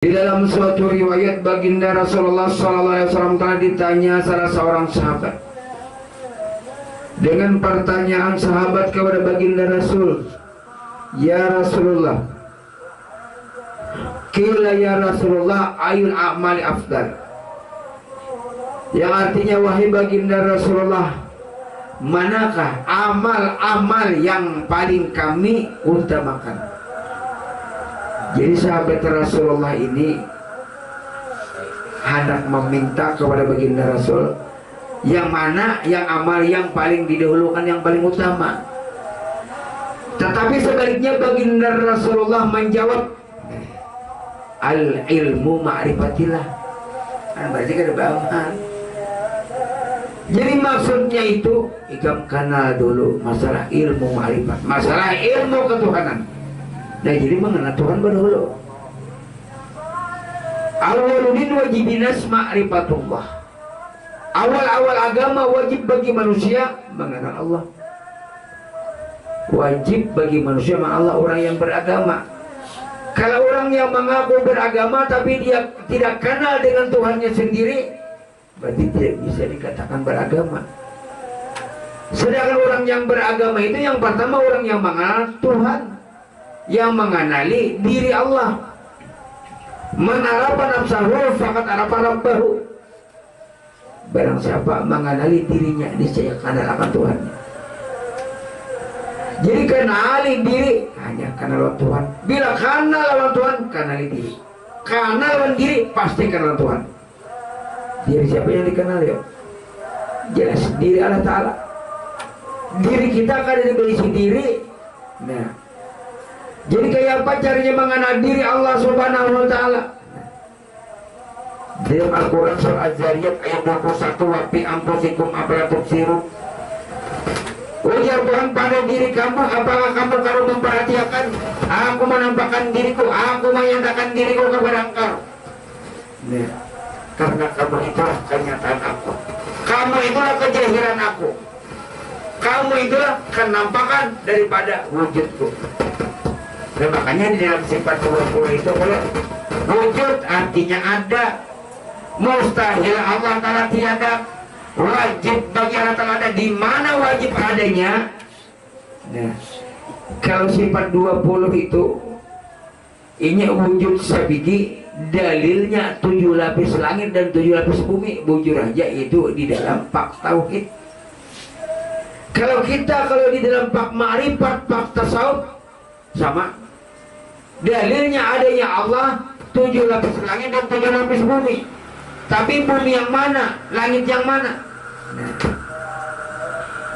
Di dalam suatu riwayat baginda Rasulullah SAW telah ditanya salah seorang sahabat dengan pertanyaan sahabat kepada baginda Rasul, "Ya Rasulullah, qila ya Rasulullah ayul a'mali afdal?" Yang artinya, wahai baginda Rasulullah, manakah amal-amal yang paling kami utamakan? Jadi sahabat Rasulullah ini hendak meminta kepada baginda Rasul yang mana yang amal yang paling didahulukan, yang paling utama. Tetapi sebaliknya baginda Rasulullah menjawab, al-ilmu ma'rifatillah. Berarti kan ada. Jadi maksudnya itu ikam kenal dulu masalah ilmu ma'rifat, masalah ilmu ketuhanan. Nah, jadi mengenal Tuhan berdahulu. Awaludin wajibinas ma'rifatullah. Awal-awal agama wajib bagi manusia mengenal Allah. Wajib bagi manusia mengenal Allah, orang yang beragama. Kalau orang yang mengaku beragama tapi dia tidak kenal dengan Tuhannya sendiri, berarti tidak bisa dikatakan beragama. Sedangkan orang yang beragama itu yang pertama orang yang mengenal Tuhan, yang mengenali diri Allah. Man arafa nafsahu faqad arafa rabbahu. Barang siapa mengenali dirinya, niscaya kenal akan Tuhannya. Jadi kenali diri hanya kenal Tuhan. Bila kenal lawan Tuhan, kenali diri. Kenal lawan diri, pasti kenal Tuhan. Diri siapa yang dikenal ya? Jelas diri Allah Ta'ala. Diri kita kan diberi diri. Nah, jadi kayak apa caranya mengenal diri Allah Subhanahu wa Ta'ala? Dalam Al-Quran surah Az-Zariyat ayat 21, wa fi anfusikum afala tubsirun. Ujar Tuhan pada diri kamu, apakah kamu kalau memperhatikan? Aku menampakkan diriku, aku menyatakan diriku kepada engkau. Nah, karena kamu itulah kenyataan aku, kamu itulah kejahiran aku, kamu itulah kenampakan daripada wujudku. Nah, makanya di dalam sifat 20 itu kalau wujud artinya ada, mustahil Allah Ta'ala tiada, wajib bagi Allah Ta'ala ada. Di mana wajib adanya? Nah, kalau sifat 20 itu ini wujud sabigi, dalilnya 7 lapis langit dan 7 lapis bumi. Bujur aja itu di dalam pak tauhid. Kalau di dalam pak ma'rifat, pak tasawuf, sama. Dalilnya adanya Allah 7 lapis langit dan 7 lapis bumi. Tapi bumi yang mana? Langit yang mana? Nah,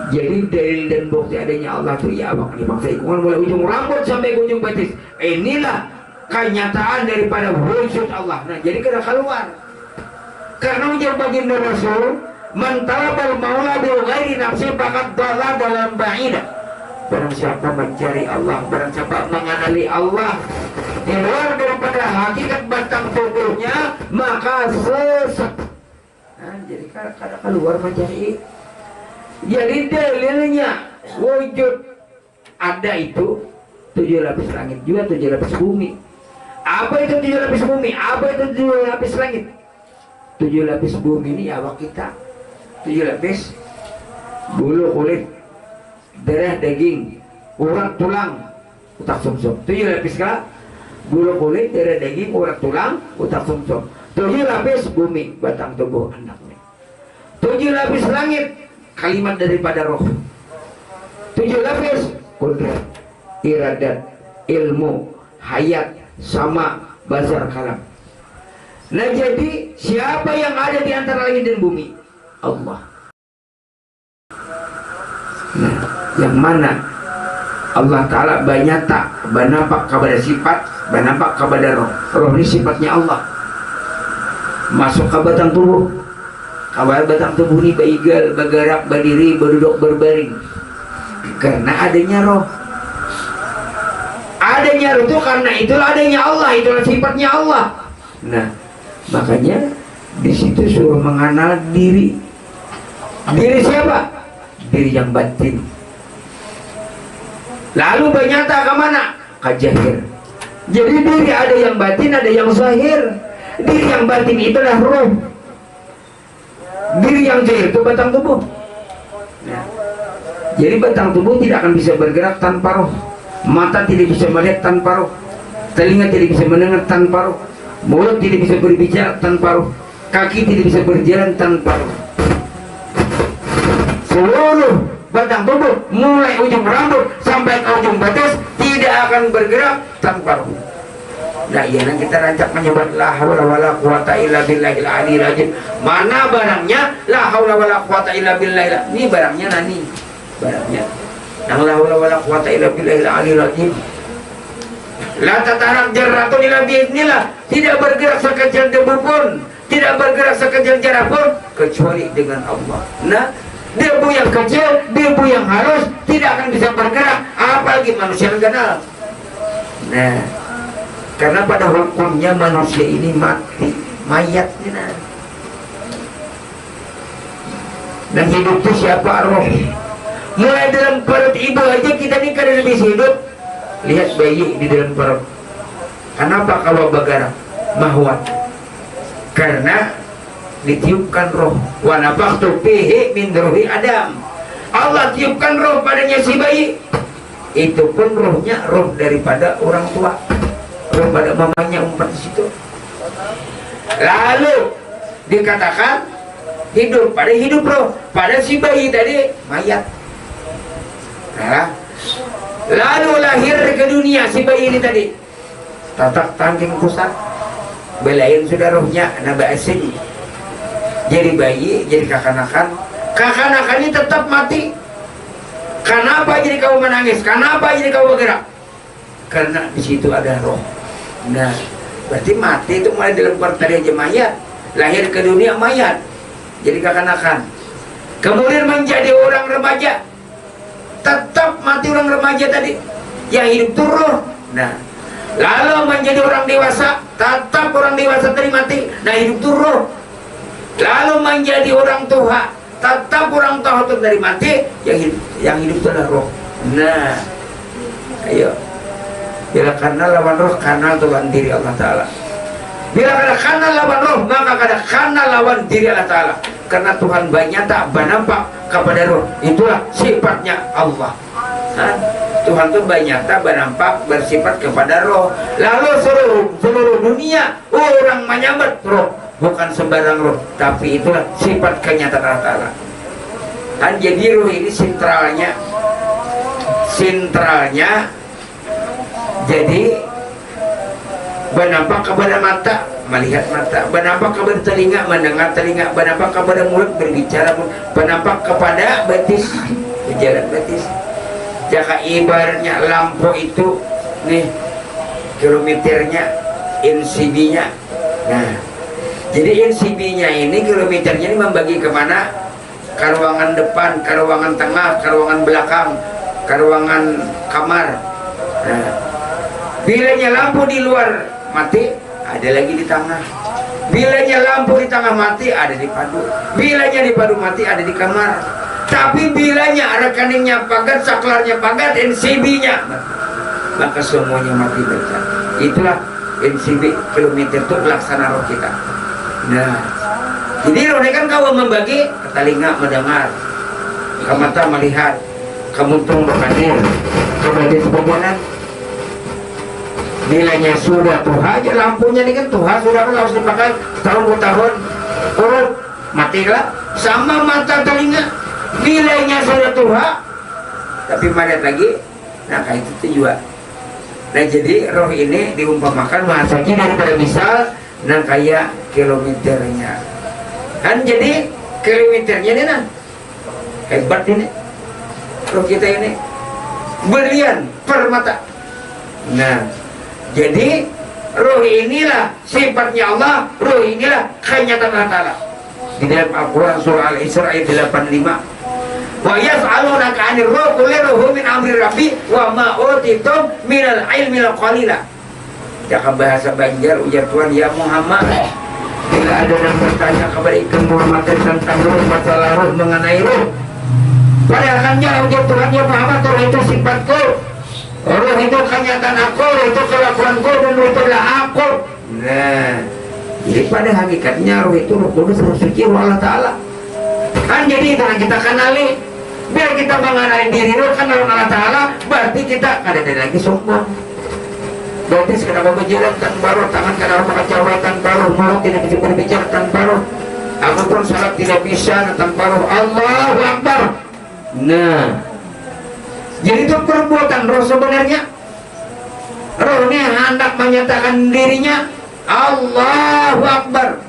jadi dalil dan bukti adanya Allah itu ya apa dimaksud mulai ujung rambut sampai ujung betis. Inilah kenyataan daripada wujud Allah. Nah, jadi kena keluar. Karena ujar baginda Rasul, man talabal maula bi ghairi nafsi faqad dhalla dalam ba'idah. Barang siapa mencari Allah, barang siapa mengenali Allah di luar daripada hakikat batang tubuhnya, maka sesat. Nah, jadi kadang keluar mencari. Jadi dalilnya wujud ada itu 7 lapis langit juga 7 lapis bumi. Apa itu 7 lapis bumi? Apa itu 7 lapis langit? 7 lapis bumi ini awak kita, 7 lapis bulu kulit, darah daging, urat tulang, otak sumsum. 7 lapis kah? Bulu kulit, darah daging, urat tulang, otak sumsum. 7 lapis bumi, batang tubuh anaknya. 7 lapis langit, kalimat daripada roh. 7 lapis kudrat, iradat, ilmu, hayat, sama, basar, kalam. Nah, jadi siapa yang ada di antara langit dan bumi? Allah. Nah, yang mana Allah Ta'ala banyata, banapak kepada sifat, banapak kepada roh. Roh ini sifatnya Allah. Masuk ke batang tubuh. Awal batang tubuh ini baigal, bergerak, berdiri, berduduk, berbaring. Karena adanya roh. Adanya roh itu karena itulah adanya Allah, itulah sifatnya Allah. Nah, makanya di situ suruh mengenal diri. Diri siapa? Diri yang batin. Lalu bernyata ke mana? Ke jahir. Jadi diri ada yang batin, ada yang zahir. Diri yang batin itulah roh. Diri yang zahir itu batang tubuh. Nah, jadi batang tubuh tidak akan bisa bergerak tanpa roh. Mata tidak bisa melihat tanpa roh. Telinga tidak bisa mendengar tanpa roh. Mulut tidak bisa berbicara tanpa roh. Kaki tidak bisa berjalan tanpa roh. Seluruh batang tubuh mulai ujung rambut sampai ke ujung batas tidak akan bergerak tanpa roh. Nah, iya kita rancak menyebut la haula wala quwata illa billahil aliyil azim. Mana barangnya la haula wala quwata illa billah. Ini barangnya nani. Barangnya yang la haula wala quwata illa billahil aliyil azim. La tatarak jarratun illa biiznillah. Tidak bergerak sekecil debu pun, tidak bergerak sekecil jarah pun kecuali dengan Allah. Nah, debu yang kecil, debu yang halus tidak akan bisa bergerak, apalagi manusia ganal. Nah, karena pada hukumnya manusia ini mati, mayat. Dan hidup itu siapa? Roh. Mulai dalam perut ibu aja kita ini kan lebih hidup. Lihat bayi di dalam perut. Kenapa kalau bergerak? Mahwat. Karena ditiupkan roh. Wa nafakhtu fihi min ruhi Adam. Allah tiupkan roh padanya si bayi. Itu pun rohnya roh daripada orang tua. Roh pada mamanya umpat di situ. Lalu dikatakan hidup pada hidup roh pada si bayi tadi mayat. Nah, lalu lahir ke dunia si bayi ini tadi. Tatak tangking pusat. Belain sudah rohnya nabi asing. Jadi bayi, jadi kakanakan. Kakanakan ini tetap mati. Kenapa jadi kau menangis? Kenapa jadi kau bergerak? Karena di situ ada roh. Nah, berarti mati itu mulai dalam tadi aja mayat. Lahir ke dunia mayat. Jadi kakanakan. Kemudian menjadi orang remaja. Tetap mati orang remaja tadi. Yang hidup itu roh. Nah, lalu menjadi orang dewasa. Tetap orang dewasa tadi mati. Nah, hidup itu roh. Lalu menjadi orang tua. Tetap orang tua itu dari mati. Yang hidup itu adalah roh. Nah, ayo. Bila karena lawan roh, karena lawan diri Allah Ta'ala. Bila karena lawan roh, maka karena lawan diri Allah Ta'ala. Karena Tuhan banyak tak bernampak kepada roh. Itulah sifatnya Allah. Nah, Tuhan itu banyak tak bernampak bersifat kepada roh. Lalu seluruh dunia orang menyambut roh. Bukan sembarang roh, tapi itulah sifat kenyataan Allah Ta'ala. Dan jadi roh ini sentralnya jadi bernampak kepada mata, melihat mata, bernampak kepada telinga, mendengar telinga, bernampak kepada mulut, berbicara mulut, bernampak kepada betis, berjalan betis. Jika ibaratnya lampu itu nih kilometernya, NCB-nya. Nah, jadi NCB-nya ini kilometernya ini membagi kemana? Ke ruangan depan, ke ruangan tengah, ke ruangan belakang, ke ruangan kamar. Nah, bilanya lampu di luar mati, ada lagi di tengah. Bilanya lampu di tengah mati, ada di padu. Bilanya di padu mati, ada di kamar. Tapi bilanya rekeningnya pagat, saklarnya pagat, NCB-nya, maka semuanya mati baca. Itulah NCB, kilometer itu pelaksana roh kita. Nah, jadi roh ini kan kau membagi ke telinga mendengar, ke mata melihat, ke muntung berhadir, ke badan sebagian. Nilainya sudah Tuhan aja, lampunya ini kan Tuhan sudah harus dipakai tahun-tahun, urut matilah. Sama mata telinga, nilainya sudah Tuhan, tapi melihat lagi. Nah, kayak itu juga. Nah, jadi roh ini diumpamakan bahasanya daripada misal nah kayak kilometernya. Kan jadi kilometernya ini nah hebat ini roh kita ini, berlian permata. Nah, jadi roh inilah sifatnya Allah, roh inilah kenyataan Allah Ta'ala. Di dalam Al-Quran surah Al-Isra ayat 85, wa yas'alunaka 'anir ruh qul ruhu min amri rabbi wa ma utitum minal ilmi qalila. Jaka bahasa Banjar ujar Tuhan, ya Muhammad, bila ada yang bertanya kepada ikan Muhammad tentang roh, masalah roh, mengenai roh, padahal ujar Tuhan, ya Muhammad, roh itu sifatku, Roh itu kenyataan aku, itu kelakuanku, dan roh itu adalah aku. Nah, jadi pada hakikatnya roh itu roh kudus, roh suci, roh Allah Ta'ala. Kan jadi karena kita kenali, biar kita mengenali diri roh kenal Allah Ta'ala, berarti kita ada lagi sombong. Berarti sekarang berjalan tanpa roh, tangan kadang mengacaukan tanpa roh, mulut tidak bisa berbicara tanpa roh. Aku pun salat tidak bisa tanpa roh. Allahu Akbar. Nah, jadi itu perbuatan roh sebenarnya. Roh ini hendak menyatakan dirinya Allahu Akbar.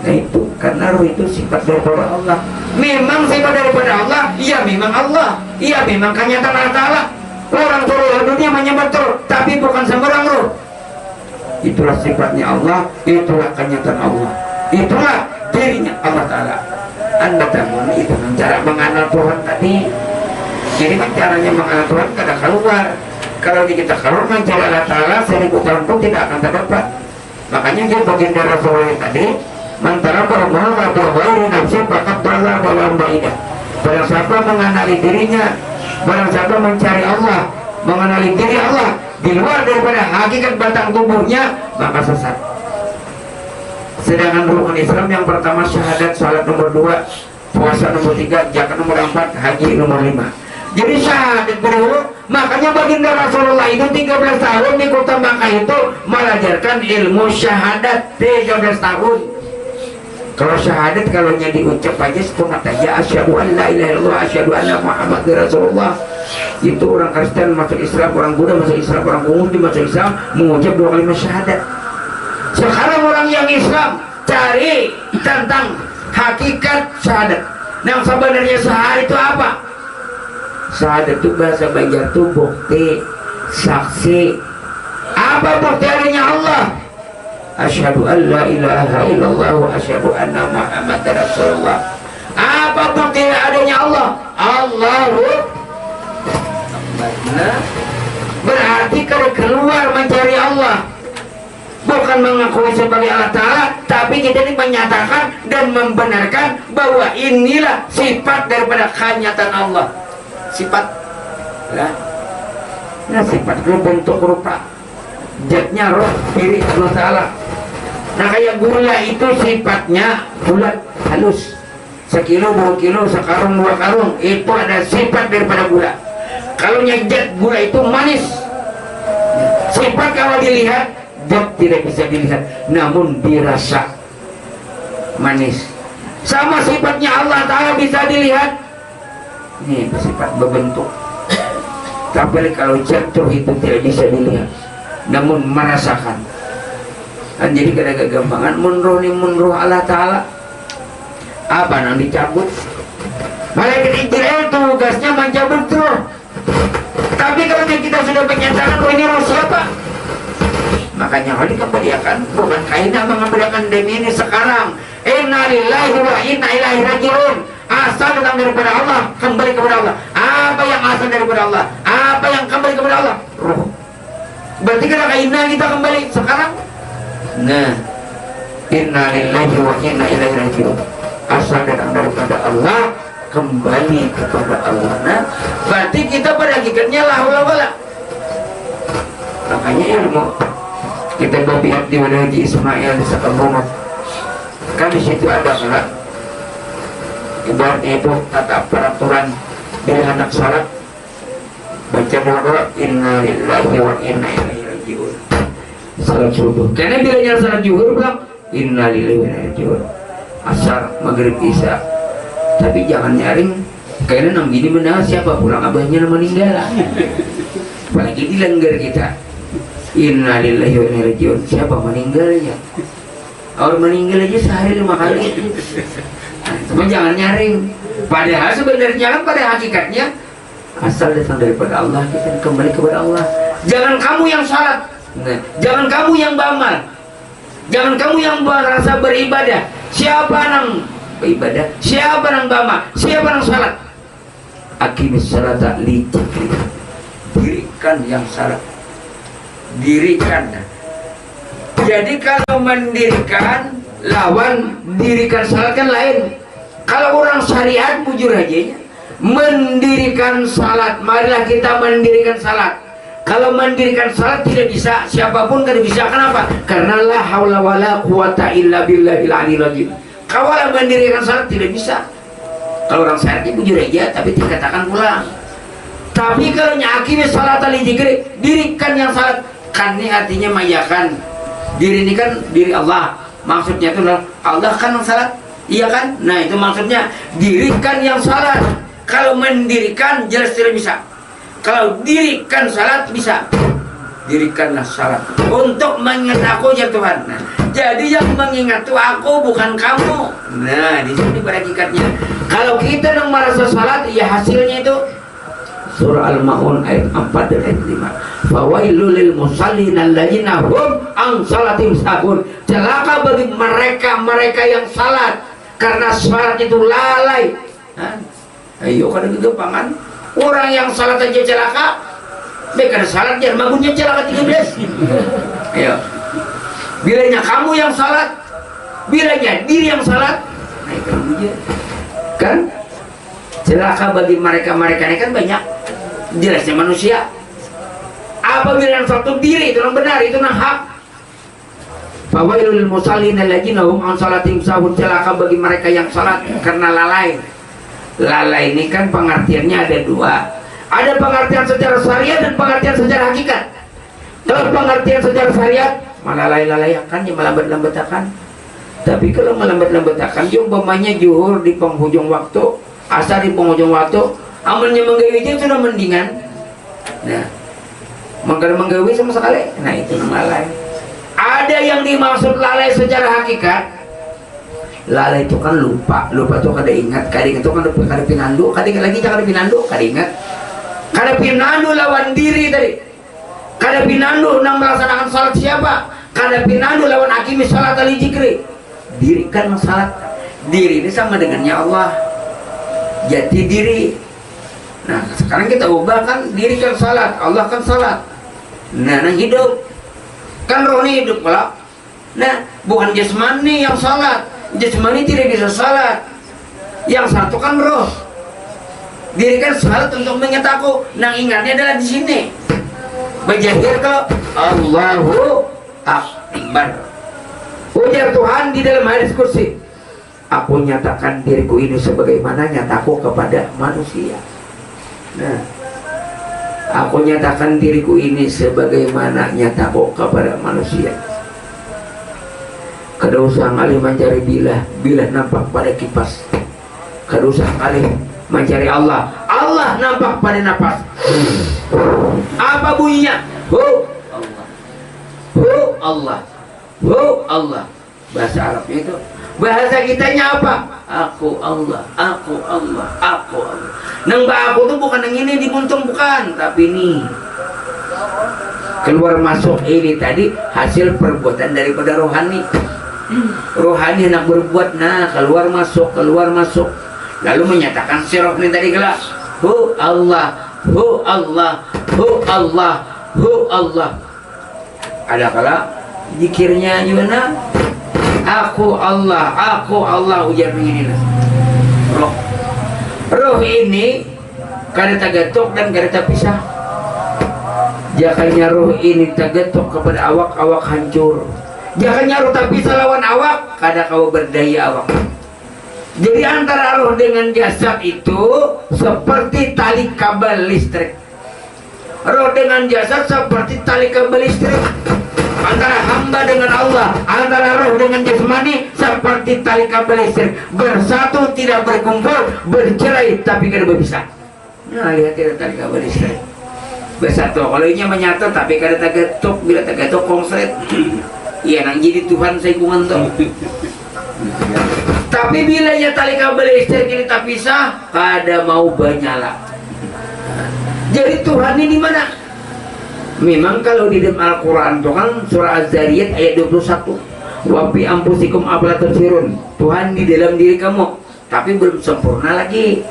Nah itu karena roh itu sifat daripada Allah. Memang sifat daripada Allah. Iya memang Allah. Iya memang kenyataan Allah Ta'ala. Orang seluruh dunia menyembah roh, tapi bukan sembarang roh. Itulah sifatnya Allah. Itulah kenyataan Allah. Itulah dirinya Allah Ta'ala. Anda tahu itu cara mengenal Tuhan tadi. Jadi caranya mengenal Tuhan kada keluar. Kalau kita keluar mencari Allah Ta'ala 1000 tahun pun tidak akan terdapat. Makanya dia baginda Rasulullah tadi, mantara bermohon berbahagia nafsi pakat bala dalam baidah. Barang siapa mengenali dirinya, barang siapa mencari Allah, mengenali diri Allah di luar daripada hakikat batang tubuhnya, maka sesat. Sedangkan rukun Islam yang pertama syahadat, salat nomor 2, puasa nomor 3, zakat nomor 4, haji nomor 5. Jadi syahadat dulu, makanya baginda Rasulullah itu 13 tahun di kota Makkah itu mengajarkan ilmu syahadat 13 tahun. Kalau syahadat kalau nya diucap aja setengah aja asyhadu an la ilaha illallah asyhadu anna muhammadar rasulullah. Itu orang Kristen masuk Islam, orang Buddha masuk Islam, orang Muslim masuk Islam mengucap 2 kalimat syahadat. Sekarang orang yang Islam cari tentang hakikat syahadat. Yang sebenarnya syahadat itu apa? Syahadat itu bahasa Banjar itu bukti, saksi. Apa bukti adanya Allah? Asyhadu an la ilaha illallah wa asyhadu anna muhammadar rasulullah. Apa bukti adanya Allah? Allahu Akbar. Berarti kalau keluar mencari Allah, bukan mengakui sebagai Allah Ta'ala, tapi kita ini menyatakan dan membenarkan bahwa inilah sifat daripada kenyataan Allah. Sifat ya. Nah sifat itu bentuk rupa, zatnya roh diri Allah Ta'ala. Nah kayak gula itu sifatnya bulat halus, 1 kilo 2 kilo, sekarung 2 karung, itu ada sifat daripada gula. Kalau zat gula itu manis, sifat kalau dilihat zat tidak bisa dilihat, namun dirasa manis. Sama sifatnya Allah Ta'ala bisa dilihat, ini bersifat berbentuk. Tapi kalau jatuh itu tidak bisa dilihat, namun merasakan. Dan jadi kadang gampangan munroh Allah Ta'ala apa yang dicabut. Malaikat Israel tugasnya mencabut roh. Tapi kalau kita sudah menyatakan oh ini roh siapa, makanya kalau dikembalikan bukan kaina mengembalikan demi ini sekarang. Inna lillahi wa inna ilaihi raji'un. Asal datang daripada Allah, kembali kepada Allah. Apa yang asal daripada Allah? Apa yang kembali kepada Allah? Roh. Berarti kalau kaina kita kembali sekarang. Nah, inna lillahi wa inna ilaihi raji'un. Asal datang daripada Allah, kembali kepada Allah. Nah, berarti kita pada hakikatnya la haula wala. Makanya ilmu kita berpihak di mana Haji Ismail di Sakabunga. Kan di situ ada salat. Ibaratnya itu tata peraturan dari anak salat. Baca doa inna lillahi wa inna ilaihi raji'un. Salat subuh. Karena bilanya salat zuhur bilang inna lillahi wa inna ilaihi raji'un. Asar, maghrib, isya. Tapi jangan nyaring karena nang gini menang siapa pulang abahnya meninggal. Apalagi di lengger kita. Inna lillahi wa inna ilaihi raji'un. Siapa meninggalnya? Orang meninggal aja sehari 5 kali. Cuma jangan nyaring. Padahal sebenarnya kan pada hakikatnya asal datang daripada Allah, kita kembali kepada Allah. Jangan kamu yang salat, nah, jangan kamu yang beramal, jangan kamu yang merasa beribadah. Siapa nang beribadah? Siapa nang beramal? Siapa nang salat? Aqimis salata li dzikri. Dirikan yang salat. Dirikan. Jadi kalau mendirikan lawan dirikan salat kan lain. Kalau orang syariat bujur aja, mendirikan salat. Marilah kita mendirikan salat. Kalau mendirikan salat tidak bisa, siapapun tidak bisa. Kenapa? Karena la haula wala quwata illa billahil aliyil azim. Kalau mendirikan salat tidak bisa. Kalau orang syariat itu jujur aja, tapi dikatakan pulang. Tapi kalau nyakini salat ali zikri, dirikan yang salat. Kan ini artinya mayakan. Diri ini kan diri Allah. Maksudnya itu Allah kan yang salat. Iya kan? Nah itu maksudnya dirikan yang salat. Kalau mendirikan jelas tidak bisa. Kalau dirikan salat bisa. Dirikanlah salat untuk mengingat aku ya Tuhan. Nah, jadi yang mengingat itu aku bukan kamu. Nah di sini pada hakikatnya. Kalau kita yang merasa salat, ya hasilnya itu surah Al-Maun ayat 4 dan ayat 5. Fawailul lil musallin alladzina hum an salatim sahun. Celaka bagi mereka yang salat karena salat itu lalai. Ayo kada kegepangan. Orang yang salat aja celaka. Mereka salat jangan magunnya celaka 13. Ayo. Bilanya kamu yang salat, bilanya diri yang salat. Nah itu dia. Kan celaka bagi mereka ini kan banyak. Jelasnya manusia. Apabila yang satu diri itu yang benar, itu yang hak. Fawailul musallin alladzina hum an salatihim sahun. Celaka bagi mereka yang salat karena lalai. Lalai ini kan pengertiannya ada dua. Ada pengertian secara syariat dan pengertian secara hakikat. Kalau pengertian secara syariat melalai-lalaiakan, ya melambat-lambatakan. Tapi kalau melambat-lambatakan, yung umpamanya zuhur di penghujung waktu, asar di penghujung waktu, amalnya menggawi sudah mendingan. Nah, menggawi sama sekali. Nah itu lalai. Ada yang dimaksud lalai secara hakikat. Lalai itu kan lupa itu kada ingat, itu kan kada pinandu, lagi kada pinandu, kada ingat. Kada pinandu lawan diri tadi. Kada pinandu nang melaksanakan salat siapa? Kada pinandu lawan akimi salat ali zikri. Dirikan salat. Diri ini sama dengannya Allah. Jati diri. Nah, sekarang kita ubah kan dirikan salat, Allah kan salat. Nah, nang hidup. Kan rohani hidup pula. Nah, bukan jasmani yang salat. Jasmani tidak bisa salat. Yang satu kan roh. Dirikan salat untuk mengingat aku. Nang ingatnya adalah di sini. Bajahir ke Allahu Akbar. Ujar Tuhan di dalam hadis kursi. Aku nyatakan diriku ini sebagaimana nyataku kepada manusia. Nah, aku nyatakan diriku ini sebagaimana nyataku kepada manusia. Kada usah ngalih mencari bilah nampak pada kipas. Kada usah ngalih mencari Allah nampak pada napas. Apa bunyinya? Allah. Allah. Bahasa Arabnya itu. Bahasa kitanya apa? Aku Allah. Nang aku tuh bukan yang ini dibuntung, bukan, tapi ini keluar masuk ini tadi hasil perbuatan daripada rohani. Rohani nak berbuat, nah keluar masuk, lalu menyatakan sirah ini tadi kelak. Allah. Ada kala zikirnya gimana? Aku Allah ujar begini. Roh ini kada tagatok dan kada terpisah. Jakanya roh ini tagatok kepada awak hancur. Jakanya roh terpisah lawan awak, kada kau berdaya awak. Jadi antara roh dengan jasad itu seperti tali kabel listrik. Roh dengan jasad seperti tali kabel listrik. Antara hamba dengan Allah, antara roh dengan jasmani seperti tali kabel listrik. Bersatu tidak berkumpul, bercerai tapi kada berpisah. Nah lihat ya tali kabel listrik. Bersatu, kalau ini menyatu tapi kada tagatok, bila tagatok konslet. Iya nang jadi Tuhan saya kungan tuh. Tapi bila ya tali kabel listrik ini tak pisah, kada mau banyala. Jadi Tuhan ini di mana? Memang kalau di dalam Al-Quran itu kan surah Az-Zariyat ayat 21. Wa fi anfusikum afala tubsirun. Tuhan di dalam diri kamu, tapi belum sempurna lagi.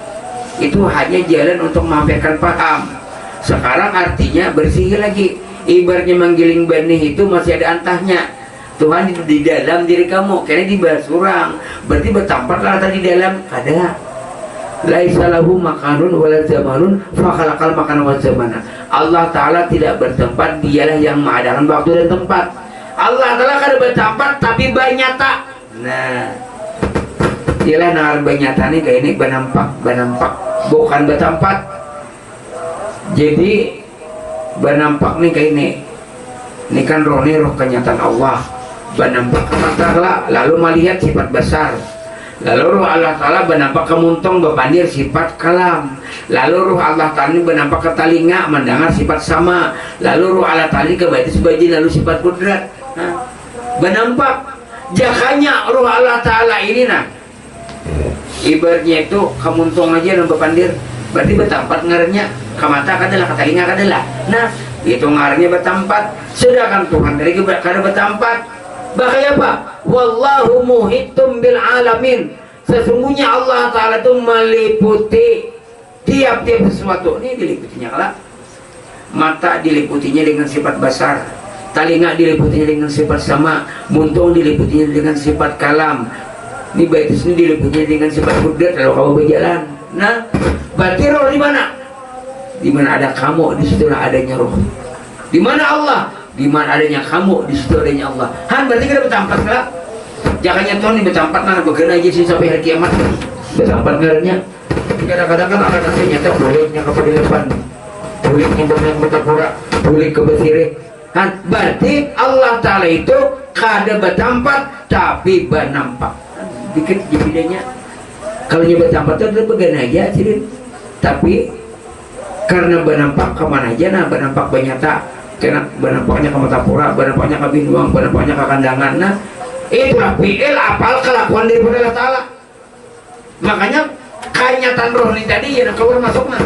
Itu hanya jalan untuk memamerkan paham. Sekarang artinya bersih lagi. Ibaratnya menggiling benih itu masih ada antahnya. Tuhan di dalam diri kamu, karena dibahas kurang. Berarti bertampaklah tadi di dalam kada. laisa lahu makanun wala zamanun fa khalaqal makana wa zamana. Allah Ta'ala tidak bertempat, dialah yang mengadakan waktu dan tempat. Allah Ta'ala kada bertempat tapi banyak tak. Nah, dialah nangar banyak nih kayak ini benampak bukan bertempat. Jadi benampak nih kayak ini kan roh kenyataan Allah. Benampak ke mata lalu melihat sifat besar. Lalu ruh Allah Ta'ala bernampak ke muntong bepandir sifat kalam. Lalu ruh Allah Ta'ala bernampak ke talinga mendengar sifat sama. Lalu ruh Allah Ta'ala ke batis baji lalu sifat kudrat. Bernampak jakanya ruh Allah Ta'ala ini ibaratnya itu ke muntong aja dan bepandir berarti bertempat ngarnya ke mata kadalah ke talinga kadalah. Nah itu ngarnya bertempat. Sedangkan Tuhan dari kada bertempat. Bahaya apa? Wallahu muhitum bil alamin. Sesungguhnya Allah Ta'ala itu meliputi tiap-tiap sesuatu. Ini diliputinya kelak. Mata diliputinya dengan sifat besar, talinga diliputinya dengan sifat sama, muntung diliputinya dengan sifat kalam. Ini baitus ini diliputinya dengan sifat kudrat kalau kamu berjalan. Nah, berarti roh di mana? Di mana ada kamu, di situlah adanya roh. Di mana Allah? Di mana adanya kamu, di situ adanya Allah. Berarti kita bertempat kelak. Jangannya Tuhan ini bertempat nah berkena aja sih sampai hari kiamat. Bertempat ngarnya. Kadang-kadang kan orang nasi nyata bolehnya kepada depan, bolehnya banyak bertapura, boleh ke besire. Berarti Allah Ta'ala itu kada bertempat tapi bernampak. Dikit je bedanya. Kalau nya bertempat itu ada begana aja sih. Tapi karena bernampak kemana aja nah bernampak banyak tak. Kena benampaknya ke Matapura, benampaknya ke Binuang, benampaknya ke Kandangan. Nah, itulah fi'il apal kelakuan daripada Allah Ta'ala. Makanya kenyataan roh ini tadi yang keluar masuk nah.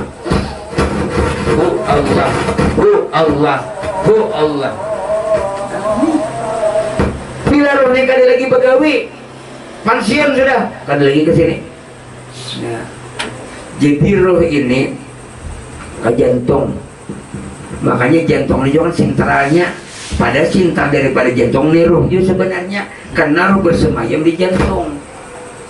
Hu Allah, hu Allah, hu Allah. Bila roh ini kada lagi begawi, pensiun sudah, kada lagi ke sini. Nah, jadi roh ini ke jantung. Makanya jantung ini kan sentralnya pada cinta daripada jantung ini ruh itu sebenarnya karena ruh bersemayam di jantung.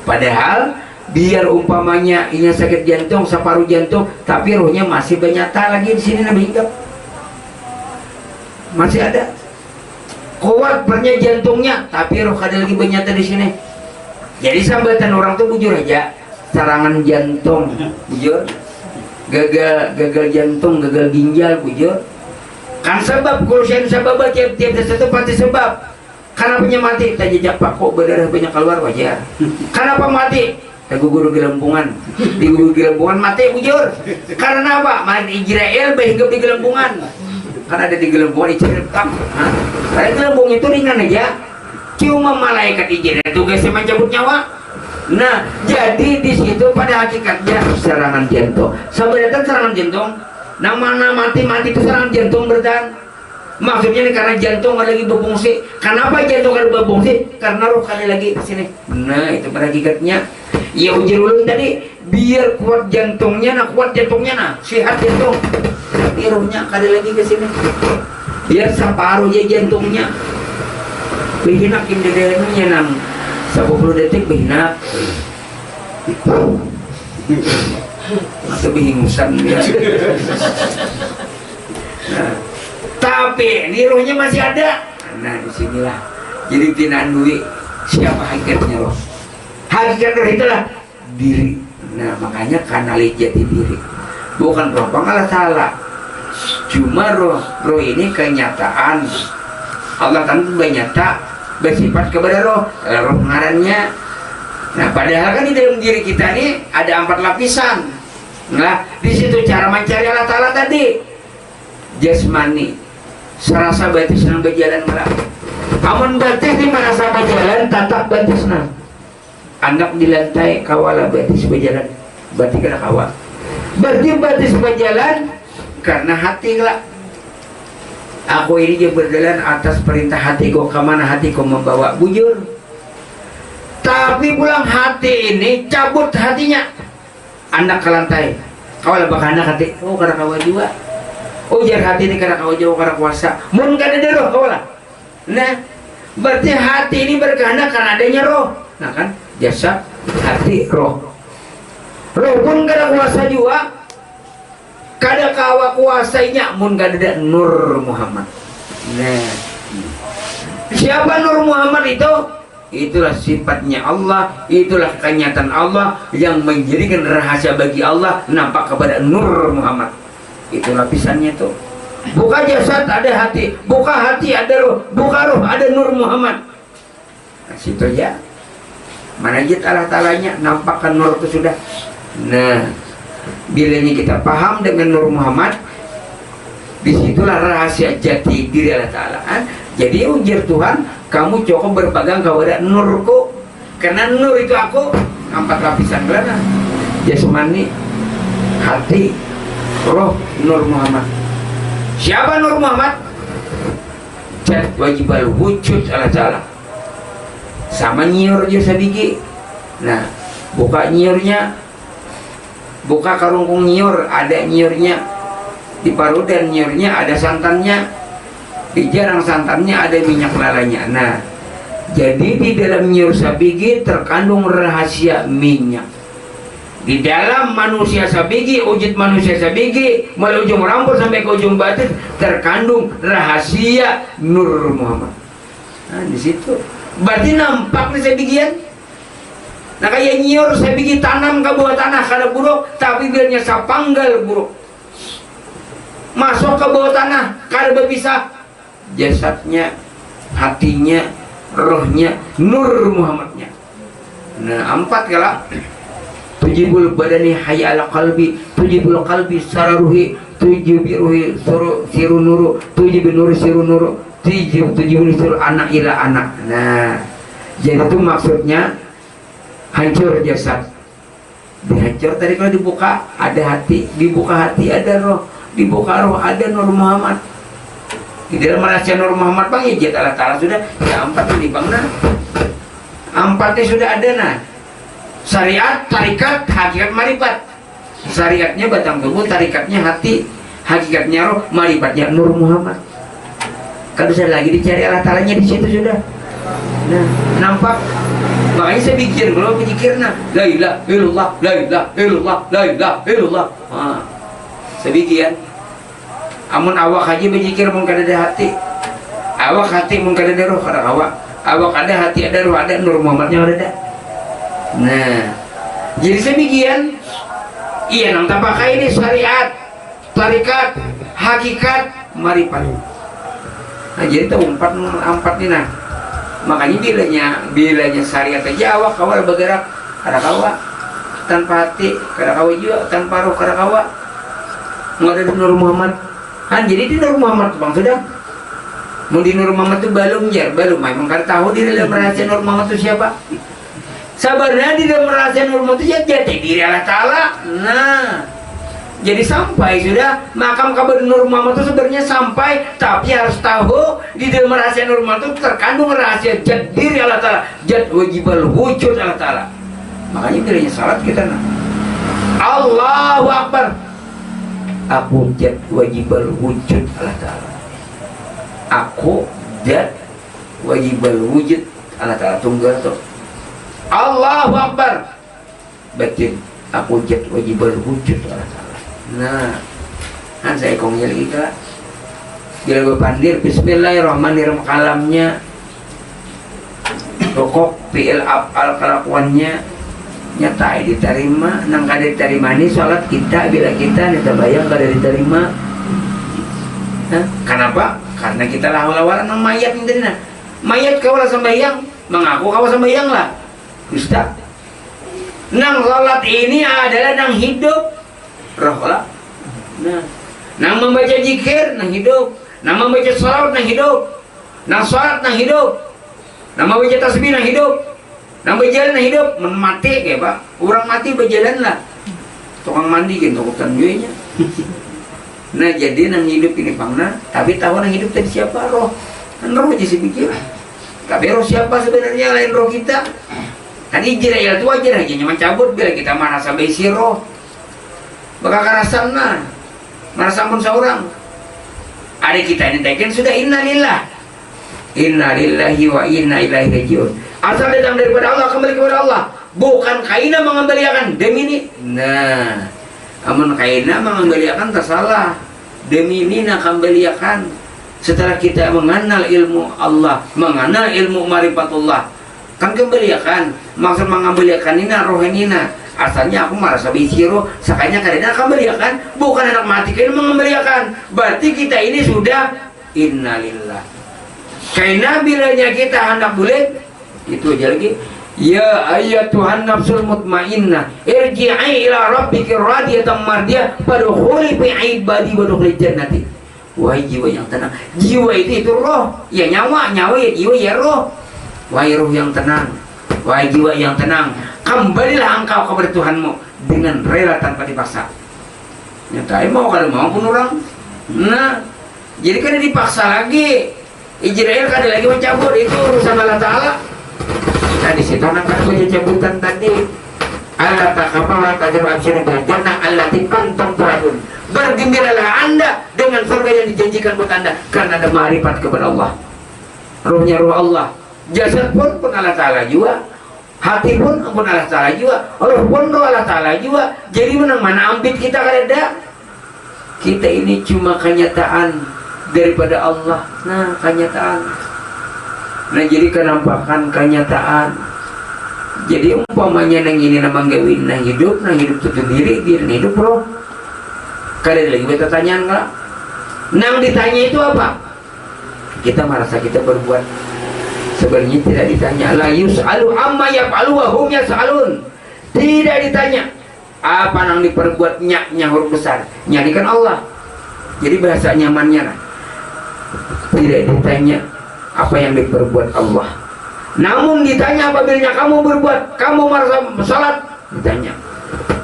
Padahal biar umpamanya ini sakit jantung separuh jantung tapi ruhnya masih bernyata lagi di sini nabi hinggap masih ada kuat pernya jantungnya tapi ruh ada lagi bernyata di sini. Jadi sambatan orang tuh bujur aja serangan jantung bujur, gagal jantung, gagal ginjal bujur kan sebab kurusan sebab tiap-tiap satu pasti sebab. Kenapa mati? Tak jejak pakok berdarah banyak keluar wajar. Kenapa mati? Tak gugur gelembungan. Di gugur gelembungan mati bujur. Karena apa? Main Israel berhinggap di gelembungan. Karena ada di gelembungan Israel tak. Karena gelembung itu ringan aja. Cuma malaikat Israel tugasnya mencabut nyawa. Nah, jadi di situ pada hakikatnya serangan jantung. Sebenarnya serangan jantung. Nah, mana mati itu serangan jantung bertahan. Maksudnya nih karena jantung ada lagi berfungsi. Kenapa jantung ada berfungsi? Karena roh kali lagi ke sini. Nah, itu pada hakikatnya. Ya ujar ulun tadi, biar kuat jantungnya, nah kuat jantungnya nah, sehat jantung. Tapi rohnya kali lagi ke sini. Biar separuh aja jantungnya. Behinak im dedenya nang 10 detik behinak. Masa bingungan ya. Nah, tapi ini rohnya masih ada. Nah disinilah jadi tinaan duit siapa hakikatnya roh. Hakikat roh itulah diri. Nah makanya kanali jati diri bukan roh Allah Ta'ala. Cuma roh ini kenyataan Allah Ta'ala bernyata bersifat kepada roh ngarannya. Nah padahal kan di dalam diri kita ini ada 4 lapisan. Nah di situ cara mencari Allah Ta'ala tadi jasmani, serasa batis nang berjalan malah. Amun batis di mana sama jalan tatak batis nang. Anak di lantai kawala batis berjalan. Berarti kena kawal. Berarti batis berjalan karena hati lah. Aku ini juga berjalan atas perintah hatiku, kemana hatiku membawa bujur. Tapi pulang hati ini cabut hatinya. Anak ke lantai. Kawal bakal anak hati. Oh karena kawal juga. Ujar hati ini karena kau jauh karena kuasa. Mun kan ada roh kau lah. Nah, berarti hati ini berkehendak karena adanya roh. Nah kan, jasad, hati, roh. roh pun kada kuasa juga, kada kawa kuasainya mun kada ada Nur Muhammad. Nah, siapa Nur Muhammad itu? Itulah sifatnya Allah, itulah kenyataan Allah yang menjadikan rahasia bagi Allah nampak kepada Nur Muhammad. Itu lapisannya tuh. Buka jasad ada hati, buka hati ada roh, buka roh ada Nur Muhammad. Nah, situ ya. Manajid Allah Ta'alanya nampakkan Nur itu sudah. Nah, bilanya kita paham dengan Nur Muhammad, disitulah rahasia jati diri Allah Ta'ala. Jadi ujar Tuhan, kamu cukup berpegang kepada nurku, karena nur itu aku 4 lapisan belana, jasmani, hati, roh, Nur Muhammad. Siapa Nur Muhammad? Jat wajibal wujud Allah Ta'ala. Sama nyiur jasa bigi. Nah, buka nyiurnya, buka karungkung nyiur, ada nyiurnya. Di parudan nyiurnya ada santannya, di jarang santannya ada minyak lalanya. Nah, jadi di dalam nyiur sabigi terkandung rahasia minyak. Di dalam manusia sabigi, wujud manusia sabigi, mulai ujung rambut sampai ke ujung batin terkandung rahasia Nur Muhammad. Nah, di situ berarti nampak nih sabigian. Nah, kayak nyiur sabigi tanam ke bawah tanah kada buruk, tapi bilanya sapanggal buruk. Masuk ke bawah tanah kada berpisah. Jasadnya, hatinya, rohnya, Nur Muhammadnya. Nah, 4 kala tujibul badani hayya ala qalbi, tujibul qalbi sararuhi, tujibi ruhi siru nuru, tujibi nuru siru nuru, tujibul siru anak ila anak. Nah, jadi itu maksudnya hancur jasad. Dihancur tadi kalau dibuka ada hati, dibuka hati ada roh, dibuka roh ada Nur Muhammad. Di dalam rahasia Nur Muhammad bang ya jat Allah Ta'ala sudah ya 4 ini bang. Nah, 4 sudah ada. Nah, syariat, tarikat, hakikat, marifat. Syariatnya batang tubuh, tarikatnya hati, hakikatnya roh, marifatnya Nur Muhammad. Kalau bisa lagi dicari Allah Ta'alanya di situ sudah. Nah, nampak. Makanya saya pikir kalau pikirnya la ilaha illallah, la ilaha illallah, la ilaha illallah. Nah, saya pikir amun awak haji berzikir mun kada ada hati, awak hati mun kada ada roh, kada awak ada hati ada roh ada Nur Muhammadnya ada. Nah, jadi semikian iya nang pakai ini syariat, tarikat, hakikat, marifat. Nah, jadi itu 4 ini. Nah, makanya bilanya syariat aja awak kawal bergerak kada kawa tanpa hati, kada kawa juga tanpa roh, kada kawa nggak ada Nur Muhammad. Jadi di Nur Muhammad bang sudah. Mau di Nur Muhammad itu belum memang kan tahu di dalam rahasia Nur Muhammad itu siapa. Sabarnya di dalam rahasia Nur Muhammad itu ya jati diri Allah Ta'ala. Nah, jadi sampai sudah makam kabar Nur Muhammad itu sebenarnya sampai, tapi harus tahu di dalam rahasia Nur Muhammad itu terkandung rahasia jati diri Allah Ta'ala, jat wajibal wujud Allah Ta'ala. Makanya bilanya salat kita nah, Allahu Akbar, aku jat wajibal wujud Allah Ta'ala, aku jat wajibal wujud Allah Ta'ala. Tunggal tuh Allahu Akbar batin, aku jat wajibal wujud Allah Ta'ala. Nah, kan saya kongnya lagi kak bila berpandir bismillahirrahmanirrahim kalamnya rokok fi'il af'al kelakuannya nyata diterima, nang kada diterima ini sholat kita bila kita bayang kada diterima. Kenapa? Karena kita lawan nang mayat ini nah. Mayat kau lah sembahyang, mengaku kau sembahyang lah Ustaz. Nang sholat ini adalah nang hidup roh lah. Nah, nang membaca zikir nang hidup, nang membaca sholat nang hidup, nang sholat nang hidup, nang membaca tasbih nang hidup, nang berjalan nang hidup. Mati kayak pak, orang mati berjalan lah, tukang mandi kan tukutan gue nya. Nah, jadi nang hidup ini pangna, tapi tahu nang hidup tadi siapa? Roh. Kan roh aja sih pikir. Tapi roh siapa sebenarnya lain roh kita? Kan ijir ya itu aja aja nyaman cabut bila kita mana sampai si roh. Bakal karasan nah, merasa pun seorang. Ada kita ini teken sudah innalillah, innalillahi wa inna ilaihi rajiun. Asal datang daripada Allah kembali kepada Allah. bukan kaina mengembalikan demi ini. Nah, amun kaina mengembalikan tersalah demi ini nak kembalikan. Setelah kita mengenal ilmu Allah, mengenal ilmu marifatullah, kan kembalikan. Maksud mengembalikan ini rohanina. Asalnya aku merasa bisiro, sakanya karena kembalikan, bukan anak mati kaina mengembalikan. Berarti kita ini sudah innalillah. Kaina bilanya kita hendak boleh itu aja lagi. Ya ayyatuhan nafsul mutmainnah irji'i ila rabbiki radiyatan mardiyah fadkhuli fi ibadi wadkhuli jannati. Wahai jiwa yang tenang. Jiwa itu roh. Ya nyawa ya jiwa ya roh. Wahai roh yang tenang, wahai jiwa yang tenang, kembalilah engkau kepada Tuhanmu dengan rela tanpa dipaksa. Nyata mau kalau mau pun orang. Nah, jadi kan dipaksa lagi. Israel kan lagi mencabut, itu urusan Allah Ta'ala. Nah di situ anak baca cabutan tadi. Allah takabala tajru absyirul jannah allati kuntum tu'adun. Bergembiralah Anda dengan surga yang dijanjikan buat Anda karena ada ma'rifat kepada Allah. Ruhnya ruh Allah. Jasad pun Allah Ta'ala juga. Hati pun Allah Ta'ala juga. Roh pun Allah Ta'ala juga. Jadi mana ambit kita kan ada. Kita ini cuma kenyataan daripada Allah. Nah, kenyataan. Nah, jadi kenampakan kenyataan. Jadi umpamanya nang ini nama gawin nang hidup itu sendiri dia hidup bro. Kalian lagi bertanya enggak? Nang ditanya itu apa? Kita merasa kita berbuat. Sebenarnya tidak ditanya. La yus'alu amma yaf'alu wa hum yas'alun. Tidak ditanya. Apa nang diperbuat nyaknya huruf besar. Nyarikan Allah. Jadi bahasa nyamannya lah. Tidak ditanya apa yang diperbuat Allah. Namun ditanya apabila kamu berbuat, kamu merasa salat, ditanya.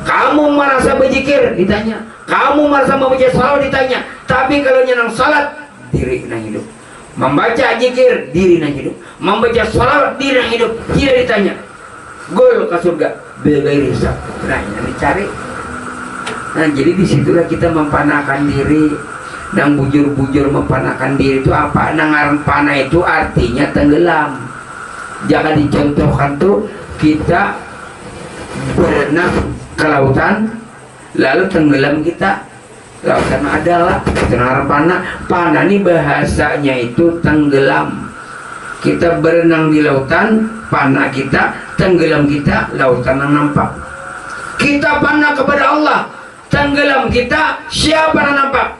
Kamu merasa berzikir, ditanya. Kamu merasa membaca salawat, ditanya. Tapi kalau nyenang salat, diri nang hidup. Membaca zikir, diri nang hidup. Membaca salawat, diri nang hidup. Tidak ditanya. Gol ke surga, bagairi hisab. Nah, yang dicari. Nah, jadi disitulah kita mempanakan diri. Dan bujur-bujur mempanakan diri itu apa? Nangaran panah itu artinya tenggelam. Jangan dicontohkan tuh kita berenang ke lautan lalu tenggelam kita. Lautan adalah nangaran panah ini bahasanya itu tenggelam. Kita berenang di lautan, panah kita, tenggelam kita, lautan yang nampak. Kita panah kepada Allah, tenggelam kita, siapa yang nampak?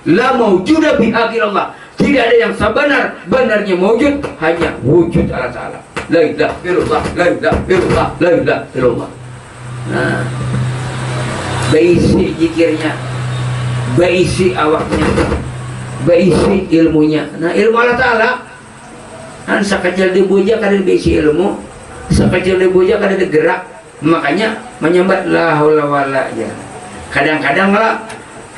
La maujuda bihaqil Allah. Tidak ada yang sebenar-benarnya mewujud, hanya wujud Allah Ta'ala. La ilaha illallah, la ilaha illallah, la ilaha illallah. Nah, baisi zikirnya, baisi awaknya, baisi ilmunya. Nah, ilmu Allah Ta'ala kan sekecil dibuja kada baisi ilmu, sekecil dibuja kada gerak. Makanya menyambat la haula wala ya. Kadang-kadang lah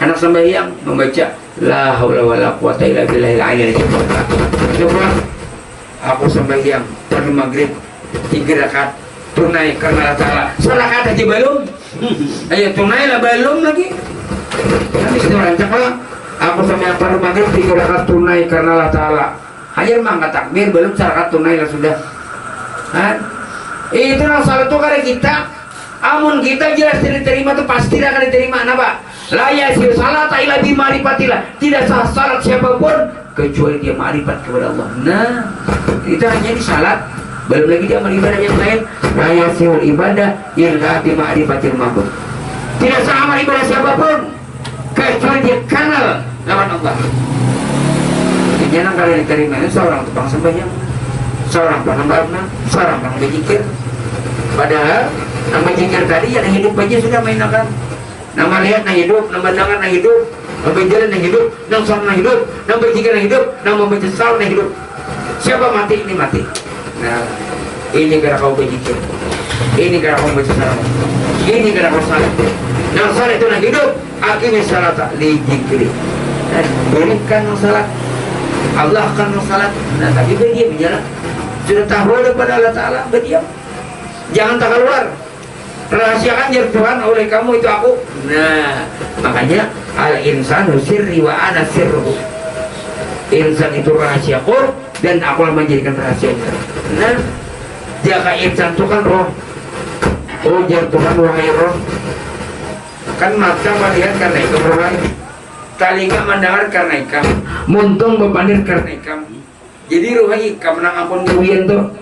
anak sembahyang membaca la haula wala quwata illa billahil aliyyil azim. Coba aku sembahyang pada maghrib 3 rakaat tunai karena Allah Ta'ala. Serakaat aja belum. Ayo tunai lah belum lagi. Habis itu rancak lah. Aku sembahyang pada maghrib 3 rakaat tunai karena Allah Ta'ala. Hanya mangkat takbir belum serakaat tunai lah sudah. Kan? Itu nang salat itu karena kita. Amun kita jelas diterima tuh pasti akan diterima. Kenapa? La yasir salat illa bi ma'rifatillah. Tidak sah salat siapapun kecuali dia ma'rifat kepada Allah. Nah, itu hanya di salat. Belum lagi dia amal ibadah yang lain. La yasir ibadah illa bi ma'rifatil ma'bud. Tidak sah amal ibadah siapapun kecuali dia kenal lawan Allah. Jangan kalian diterima seorang tukang sembahyang, seorang penambahna, seorang yang berzikir. Padahal nama zikir tadi yang hidup aja sudah mainkan. Nama lihat yang hidup, nama dengar yang hidup, nama jalan yang hidup, nama sholat yang hidup, nama berzikir yang hidup, nama membaca salawat yang hidup. Siapa mati ini mati. Nah, ini gara kau berzikir, ini gara kau baca salawat, ini gara kau salat. Nah, salat itu yang hidup, akhirnya salat li zikri. Berikan salat, Allah akan salat. Nah, tapi berdiam jalan. Sudah tahu daripada Allah Ta'ala, berdiam. Jangan tak keluar. Rahasiakan ya Tuhan oleh kamu itu aku. Nah, makanya al-insanu sirri wa ana sirruhu. Insan itu rahasiaku dan aku menjadikan rahasianya. Nah, jika insan itu kan roh, Ujar Tuhan wahai roh, kan mata melihat karena ikam rohai, telinga mendengar karena ikam, muntung bepandir karena ikam. Jadi rohai ikam nang ampun gawian tuh,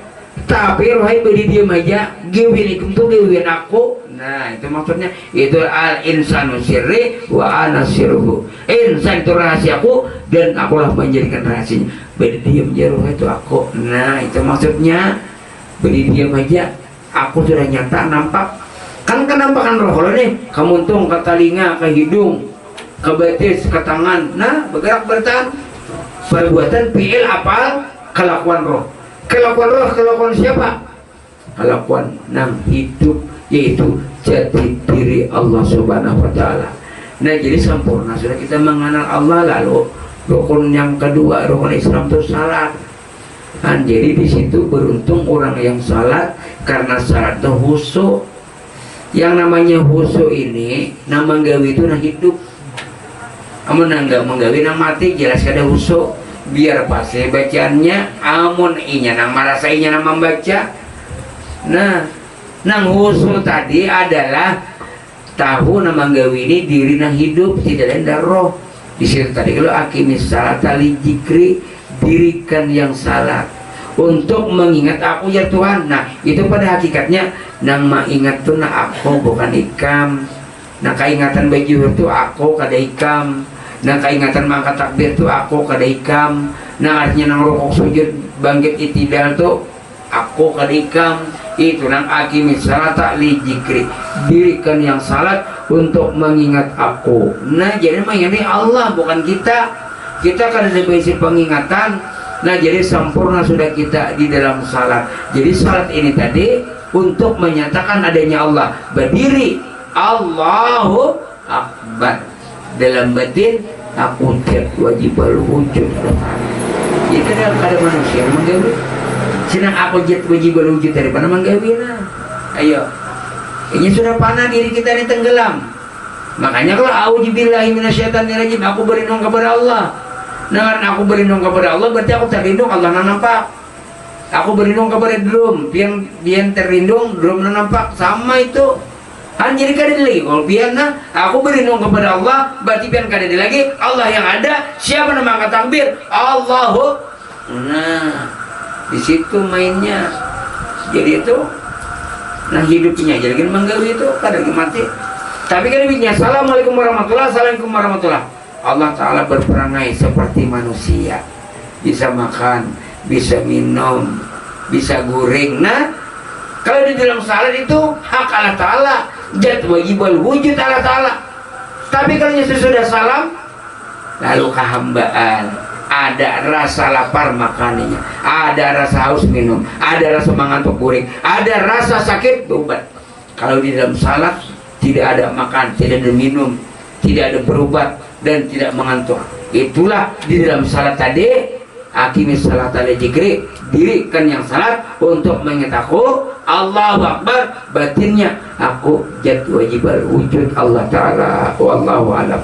tapi rohai beri diam aja, gawian ikam tuh gawian aku. Nah itu maksudnya, itu al insanu sirri wa ana sirruhu. Insan itu rahasiaku dan akulah menjadikan rahasianya. Beri diam aja rohai itu aku. Nah itu maksudnya, beri diam aja, aku sudah nyata nampak. Kan kenampakan roh lo nih, kamu untung ke telinga, ke hidung, ke betis, ke tangan. Nah bergerak bertahan. Perbuatan fi'il apal, kelakuan roh. Kelakuan roh, kelakuan siapa? Kelakuan nang hidup, yaitu jati diri Allah Subhanahu wa Ta'ala. Nah jadi sempurna sudah kita mengenal Allah. Lalu rukun yang kedua, rukun Islam itu salat. Nah, jadi di situ beruntung orang yang salat, karena salat itu khusyuk. Yang namanya khusyuk ini nama gawi itu nah hidup. Amun nggak menggawi nang mati jelas ada khusyuk. Biar pasti bacaannya, amun inya nang marasainya nang membaca. Nah nang khusyuk tadi adalah tahu nama gawi ini diri nang hidup, tidak ada roh. Di situ tadi kalau akimis salat li jikri, dirikan yang salat untuk mengingat aku ya Tuhan. Nah itu pada hakikatnya nang ingat tuh nah aku bukan ikam. Nah keingatan baju itu aku kada ikam. Nah keingatan mangkat takbir tuh aku kada ikam. Nah artinya nang rukuk sujud bangkit itidal tuh aku kada ikam. Itu nang akimis salat li jikri, dirikan yang salat untuk mengingat aku. Nah jadi ini Allah bukan kita. Kita kan ada basic pengingatan. Nah jadi sempurna sudah kita di dalam salat. Jadi salat ini tadi untuk menyatakan adanya Allah. Berdiri Allahu Akbar, dalam batin aku tiap wajib wujud. Jadi ada manusia menggawi. Senang aku jet wajib wujud daripada menggawi. Nah ayo, ini sudah panah diri kita ini tenggelam. Makanya kalau auzubillahi minasyaitonirrajim, aku berlindung kepada Allah. Nah aku berlindung kepada Allah berarti aku terlindung, Allah nampak. Aku berlindung kepada drum, pian terlindung, drum nampak, sama itu. Jadi kada lagi kalau pian aku berlindung kepada Allah berarti pian kada lagi, Allah yang ada. Siapa nama angkat takbir? Allahu. Nah di situ mainnya. Jadi itu nah hidupnya jadi kan menggawi itu kada mati. Tapi kan bicara assalamualaikum warahmatullahi, assalamualaikum warahmatullahi. Allah Ta'ala berperangai seperti manusia, bisa makan, bisa minum, bisa goreng. Nah kalau di dalam salat itu hak Allah Ta'ala, jat wajibal wujud Allah Ta'ala. Tapi kalau sudah salam, lalu kehambaan, ada rasa lapar makanannya, ada rasa haus minum, ada rasa mengantuk goreng, ada rasa sakit berobat. Kalau di dalam salat tidak ada makan, tidak ada minum, tidak ada berobat, dan tidak mengantuk. Itulah di dalam salat tadi, akimis salat ala jikri, dirikan yang salat untuk mengingat aku Allahu Akbar, batinnya aku jat wajibal wujud Allah Ta'ala. Wallahu a'lam.